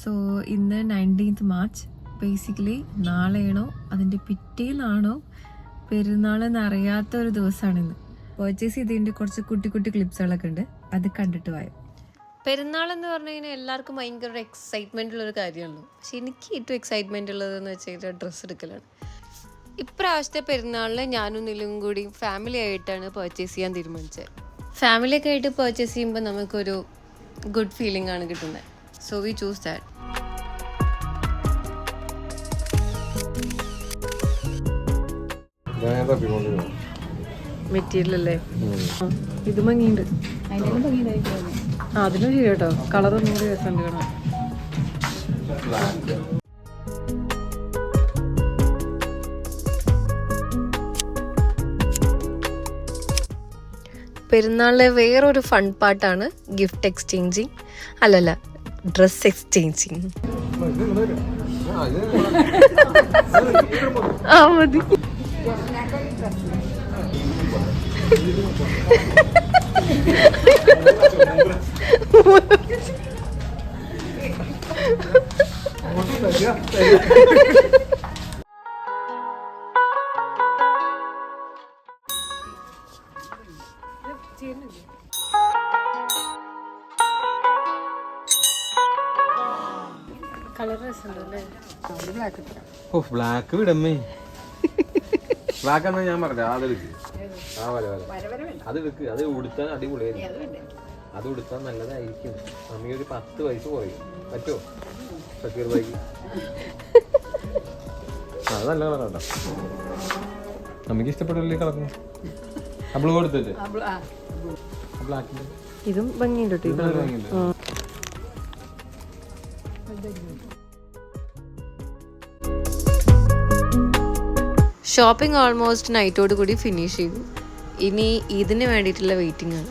So ഇന്ന് 19th March. Basically നാളെയാണോ അതിൻ്റെ പിറ്റേന്നാണോ പെരുന്നാളെന്ന് അറിയാത്ത ഒരു ദിവസമാണിന്ന്. പർച്ചേസ് ചെയ്തതിൻ്റെ കുറച്ച് കുട്ടി കുട്ടി ക്ലിപ്സുകളൊക്കെ ഉണ്ട്, അത് കണ്ടിട്ട് പോയോ. പെരുന്നാൾ എന്ന് പറഞ്ഞു കഴിഞ്ഞാൽ എല്ലാവർക്കും ഭയങ്കര ഒരു എക്സൈറ്റ്മെൻ്റ് ഉള്ളൊരു കാര്യമാണല്ലോ. പക്ഷെ എനിക്ക് ഏറ്റവും എക്സൈറ്റ്മെൻ്റ് ഉള്ളതെന്ന് വെച്ച് കഴിഞ്ഞാൽ ഡ്രസ്സ് എടുക്കലാണ്. ഇപ്രാവശ്യത്തെ പെരുന്നാളിന് ഞാനും നിലും കൂടി ഫാമിലി ആയിട്ടാണ് പർച്ചേസ് ചെയ്യാൻ തീരുമാനിച്ചത്. ഫാമിലിയൊക്കെ ആയിട്ട് പർച്ചേസ് ചെയ്യുമ്പോൾ നമുക്കൊരു ഗുഡ് ഫീലിംഗ് ആണ് കിട്ടുന്നത്. So we choose that. Material അല്ലേ, ഇത് ഭംഗിയുണ്ട്. അതിനും ശരി കേട്ടോ, കളർ ഒന്നുകൂടി രസമുണ്ട് കാണാൻ. പെരുന്നാളിലെ വേറൊരു ഫൺ പാർട്ടാണ് ഗിഫ്റ്റ് എക്സ്ചേഞ്ചിങ്, അല്ലല്ല ഡ്രസ് എക്സ്ചേഞ്ചിങ്. ആ മതി. ബ്ലാക്ക് വിടമ്മേ, ബ്ലാക്ക് എന്നാ ഞാൻ പറഞ്ഞ അതെടുക്ക്. ആ വല അതെടുക്ക്, അത് ഉടുത്താൻ അടിപൊളിയായിരിക്കും. അത് ഉടുത്താൻ നല്ലതായിരിക്കും. അമ്മ ഒരു 10 വയസ്സ് കുറയും. പറ്റുമോ സക്കീർ ബൈക്ക്? അത് നല്ല കളറാട്ടോ, അമ്മക്ക് ഇഷ്ടപ്പെടില്ലേ കളറിന്? അബ്ലൂ കൊടുത്തില്ലേ ബ്ലാക്കിന്റെ? ഇതും ഭംഗിയുണ്ട് കേട്ടോ. ഷോപ്പിംഗ് ഓൾമോസ്റ്റ് നൈറ്റോട് കൂടി ഫിനിഷ് ചെയ്തു. ഇനി ഇതിന് വേണ്ടിയിട്ടുള്ള വെയിറ്റിംഗ് ആണ്.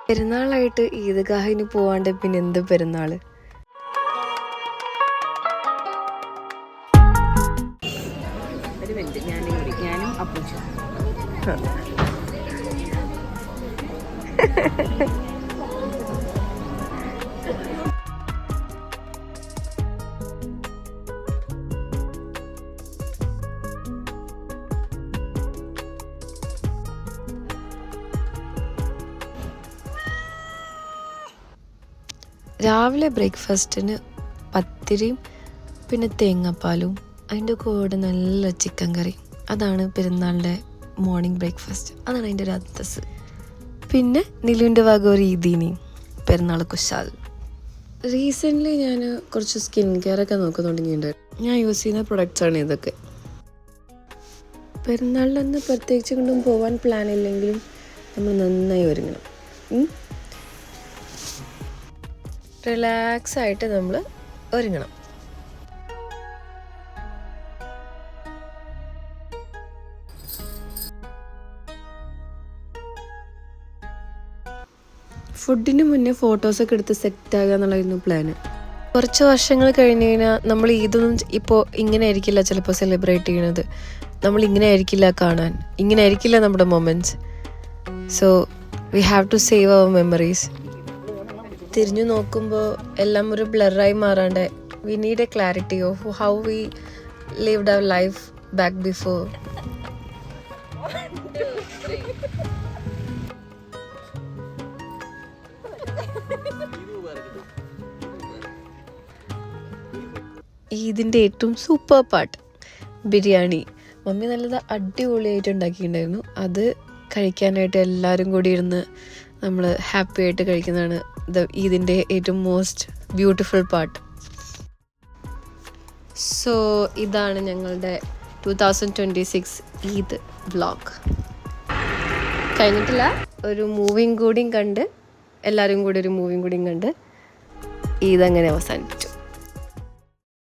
പെരുന്നാളായിട്ട് ഈദ്ഗാഹിന് പോവാണ്ട് പിന്നെ എന്ത് പെരുന്നാള്. ഞാനും അപ്പൂച്ച രാവിലെ ബ്രേക്ക്ഫാസ്റ്റിന് പത്തിരിയും പിന്നെ തേങ്ങാപ്പാലും അതിൻ്റെ കൂടെ നല്ല ചിക്കൻ കറി. അതാണ് പെരുന്നാളിൻ്റെ മോർണിംഗ് ബ്രേക്ക്ഫാസ്റ്റ്. അതാണ് അതിൻ്റെ ഒരു അന്തസ്. പിന്നെ നിലുവിൻ്റെ വക ഒരു ഈദീനി പെരുന്നാൾ കുശാൽ. റീസെൻ്റ്ലി ഞാൻ കുറച്ച് സ്കിൻ കെയർ ഒക്കെ നോക്കാൻ തുടങ്ങിയിട്ടുണ്ട്. ഞാൻ യൂസ് ചെയ്യുന്ന പ്രൊഡക്ട്സാണ് ഇതൊക്കെ. പെരുന്നാളിലൊന്ന് പ്രത്യേകിച്ച് കൊണ്ടും പോകാൻ പ്ലാൻ ഇല്ലെങ്കിലും നമ്മൾ നന്നായി ഒരുങ്ങണം. റിലാക്സ് ആയിട്ട് നമ്മൾ ഒരുങ്ങണം. ഫുഡിന് മുന്നേ ഫോട്ടോസൊക്കെ എടുത്ത് സെറ്റാകുക എന്നുള്ളതായിരുന്നു പ്ലാന്. കുറച്ച് വർഷങ്ങൾ കഴിഞ്ഞ് കഴിഞ്ഞാൽ നമ്മൾ ഇതൊന്നും ഇപ്പോൾ ഇങ്ങനെ ആയിരിക്കില്ല ചിലപ്പോൾ സെലിബ്രേറ്റ് ചെയ്യണത്. നമ്മൾ ഇങ്ങനെ ആയിരിക്കില്ല കാണാൻ, ഇങ്ങനെ ആയിരിക്കില്ല നമ്മുടെ moments. So we have to save our memories. തിരിഞ്ഞു നോക്കുമ്പോൾ എല്ലാം ഒരു ബ്ലറായി മാറാണ്ട് we need a clarity of how we lived our life back before. ഇതിൻ്റെ ഏറ്റവും സൂപ്പർ പാർട്ട് ബിരിയാണി. മമ്മി നല്ലത് അടിപൊളിയായിട്ട് ഉണ്ടാക്കിയിട്ടുണ്ടായിരുന്നു. അത് കഴിക്കാനായിട്ട് എല്ലാവരും കൂടി ഇരുന്ന് നമ്മൾ ഹാപ്പി ആയിട്ട് കഴിക്കുന്നതാണ് ഇതിൻ്റെ ഏറ്റവും മോസ്റ്റ് ബ്യൂട്ടിഫുൾ പാർട്ട്. സോ ഇതാണ് ഞങ്ങളുടെ 2026 ഈദ് വ്ളോഗ്. കഴിഞ്ഞിട്ടില്ല, ഒരു മൂവിയും കൂടിയും കണ്ട് എല്ലാവരും കൂടി ഒരു മൂവിയും കൂടിയും കണ്ട് ഈദ് അങ്ങനെ അവസാനിപ്പിച്ചു.